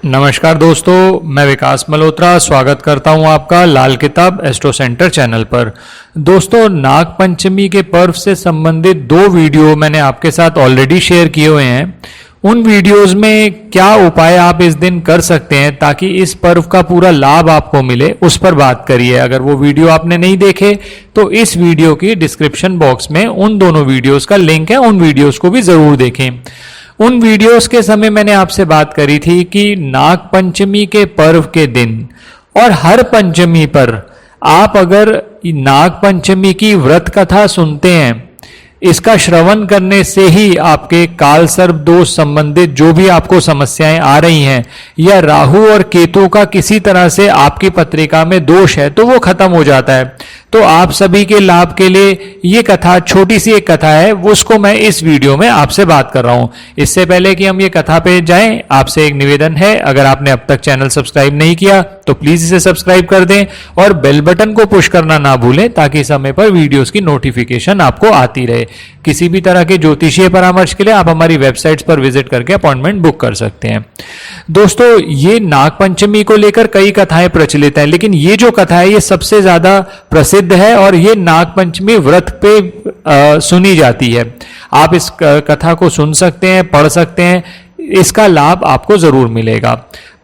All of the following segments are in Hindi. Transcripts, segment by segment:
नमस्कार दोस्तों, मैं विकास मल्होत्रा स्वागत करता हूं आपका लाल किताब एस्ट्रो सेंटर चैनल पर। दोस्तों, नाग पंचमी के पर्व से संबंधित 2 वीडियो मैंने आपके साथ ऑलरेडी शेयर किए हुए हैं। उन वीडियोस में क्या उपाय आप इस दिन कर सकते हैं ताकि इस पर्व का पूरा लाभ आपको मिले, उस पर बात करिए। अगर वो वीडियो आपने नहीं देखे तो इस वीडियो की डिस्क्रिप्शन बॉक्स में उन दोनों वीडियोस का लिंक है, उन वीडियोस को भी जरूर देखें। उन वीडियोस के समय मैंने आपसे बात करी थी कि नाग पंचमी के पर्व के दिन और हर पंचमी पर आप अगर नाग पंचमी की व्रत कथा सुनते हैं, इसका श्रवण करने से ही आपके काल सर्प दोष संबंधित जो भी आपको समस्याएं आ रही हैं या राहु और केतु का किसी तरह से आपकी पत्रिका में दोष है तो वो खत्म हो जाता है। तो आप सभी के लाभ के लिए ये कथा, छोटी सी एक कथा है, उसको मैं इस वीडियो में आपसे बात कर रहा हूं। इससे पहले कि हम ये कथा पे जाएं, आपसे एक निवेदन है, अगर आपने अब तक चैनल सब्सक्राइब नहीं किया तो प्लीज इसे सब्सक्राइब कर दें और बेल बटन को पुश करना ना भूलें ताकि समय पर वीडियोस की नोटिफिकेशन आपको आती रहे। किसी भी तरह के ज्योतिषीय परामर्श के लिए आप हमारी वेबसाइट्स पर विजिट करके अपॉइंटमेंट बुक कर सकते हैं। दोस्तों, ये नाग पंचमी को लेकर कई कथाएं प्रचलित हैं, लेकिन ये जो कथा है ये सबसे ज्यादा प्रसिद्ध है और ये नाग पंचमी व्रत पे सुनी जाती है। आप इस कथा को सुन सकते हैं, पढ़ सकते हैं, इसका लाभ आपको जरूर मिलेगा।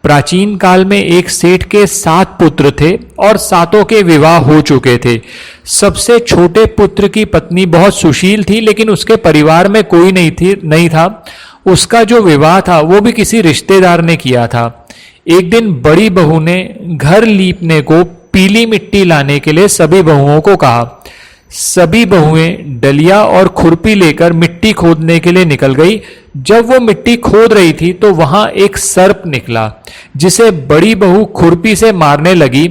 प्राचीन काल में एक सेठ के 7 पुत्र थे और 7 के विवाह हो चुके थे। सबसे छोटे पुत्र की पत्नी बहुत सुशील थी, लेकिन उसके परिवार में कोई नहीं था। उसका जो विवाह था वो भी किसी रिश्तेदार ने किया था। एक दिन बड़ी बहू ने घर लीपने को पीली मिट्टी लाने के लिए सभी बहुओं को कहा। सभी बहुएं डलिया और खुरपी लेकर मिट्टी खोदने के लिए निकल गई। जब वो मिट्टी खोद रही थी तो वहां एक सर्प निकला, जिसे बड़ी बहू खुरपी से मारने लगी।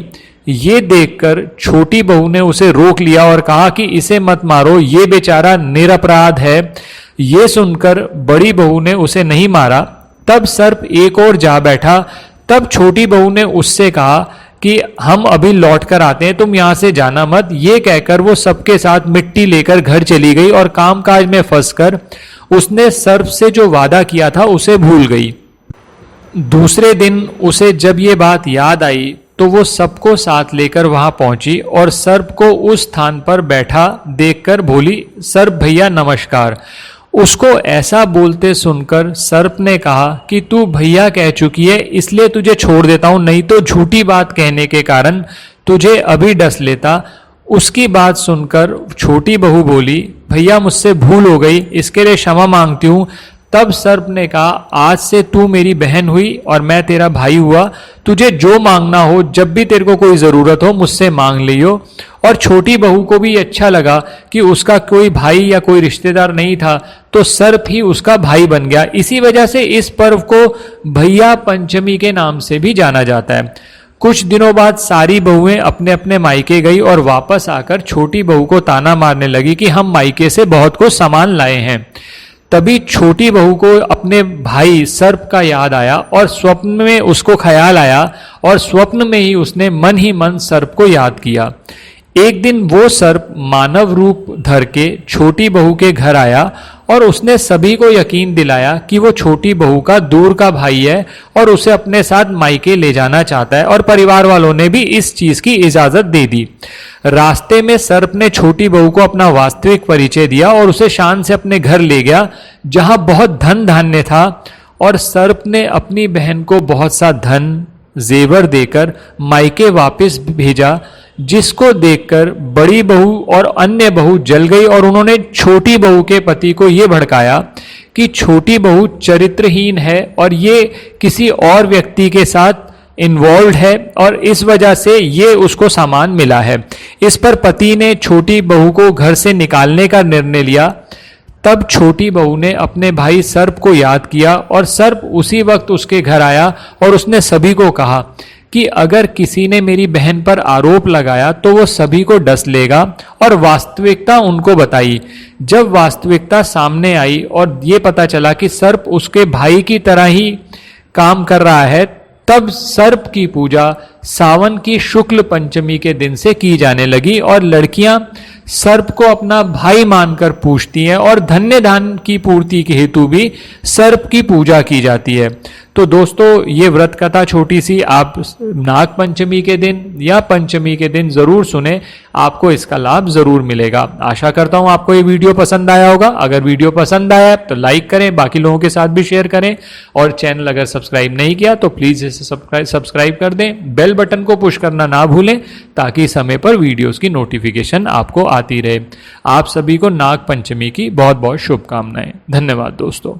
ये देखकर छोटी बहू ने उसे रोक लिया और कहा कि इसे मत मारो, ये बेचारा निरपराध है। ये सुनकर बड़ी बहू ने उसे नहीं मारा। तब सर्प एक और जा बैठा। तब छोटी बहू ने उससे कहा कि हम अभी लौट कर आते हैं, तुम यहां से जाना मत। ये कहकर वो सबके साथ मिट्टी लेकर घर चली गई और कामकाज में फंसकर उसने सर्प से जो वादा किया था उसे भूल गई। दूसरे दिन उसे जब ये बात याद आई तो वो सबको साथ लेकर वहां पहुंची और सर्प को उस स्थान पर बैठा देखकर बोली, सर्प भैया नमस्कार। उसको ऐसा बोलते सुनकर सर्प ने कहा कि तू भैया कह चुकी है, इसलिए तुझे छोड़ देता हूं, नहीं तो झूठी बात कहने के कारण तुझे अभी डस लेता। उसकी बात सुनकर छोटी बहू बोली, भैया मुझसे भूल हो गई, इसके लिए क्षमा मांगती हूं। तब सर्प ने कहा, आज से तू मेरी बहन हुई और मैं तेरा भाई हुआ। तुझे जो मांगना हो, जब भी तेरे को कोई जरूरत हो, मुझसे मांग लियो। और छोटी बहू को भी अच्छा लगा कि उसका कोई भाई या कोई रिश्तेदार नहीं था, तो सर्प ही उसका भाई बन गया। इसी वजह से इस पर्व को भैया पंचमी के नाम से भी जाना जाता है। कुछ दिनों बाद सारी बहुएं अपने अपने मायके गई और वापस आकर छोटी बहू को ताना मारने लगी कि हम मायके से बहुत कुछ सामान लाए हैं। तभी छोटी बहू को अपने भाई सर्प का याद आया और स्वप्न में उसको ख्याल आया और स्वप्न में ही उसने मन ही मन सर्प को याद किया। एक दिन वो सर्प मानव रूप धर के छोटी बहू के घर आया और उसने सभी को यकीन दिलाया कि वो छोटी बहू का दूर का भाई है और उसे अपने साथ मायके ले जाना चाहता है, और परिवार वालों ने भी इस चीज की इजाजत दे दी। रास्ते में सर्प ने छोटी बहू को अपना वास्तविक परिचय दिया और उसे शान से अपने घर ले गया, जहां बहुत धन धान्य था। और सर्प ने अपनी बहन को बहुत सा धन जेवर देकर मायके वापस भेजा, जिसको देखकर बड़ी बहू और अन्य बहू जल गई और उन्होंने छोटी बहू के पति को यह भड़काया कि छोटी बहू चरित्रहीन है और ये किसी और व्यक्ति के साथ इन्वॉल्व है और इस वजह से ये उसको सामान मिला है। इस पर पति ने छोटी बहू को घर से निकालने का निर्णय लिया। तब छोटी बहू ने अपने भाई सर्प को याद किया और सर्प उसी वक्त उसके घर आया और उसने सभी को कहा कि अगर किसी ने मेरी बहन पर आरोप लगाया तो वो सभी को डस लेगा, और वास्तविकता उनको बताई। जब वास्तविकता सामने आई और ये पता चला कि सर्प उसके भाई की तरह ही काम कर रहा है, तब सर्प की पूजा सावन की शुक्ल पंचमी के दिन से की जाने लगी और लड़कियां सर्प को अपना भाई मानकर पूजती हैं और धन्य धान की पूर्ति के हेतु भी सर्प की पूजा की जाती है। तो दोस्तों ये व्रत कथा छोटी सी आप नाग पंचमी के दिन या पंचमी के दिन जरूर सुने, आपको इसका लाभ जरूर मिलेगा। आशा करता हूं आपको ये वीडियो पसंद आया होगा। अगर वीडियो पसंद आया तो लाइक करें, बाकी लोगों के साथ भी शेयर करें और चैनल अगर सब्सक्राइब नहीं किया तो प्लीज इसे सब्सक्राइब कर दें। बेल बटन को पुश करना ना भूलें ताकि समय पर वीडियोस की नोटिफिकेशन आपको आती रहे। आप सभी को नाग पंचमी की बहुत बहुत शुभकामनाएं। धन्यवाद दोस्तों।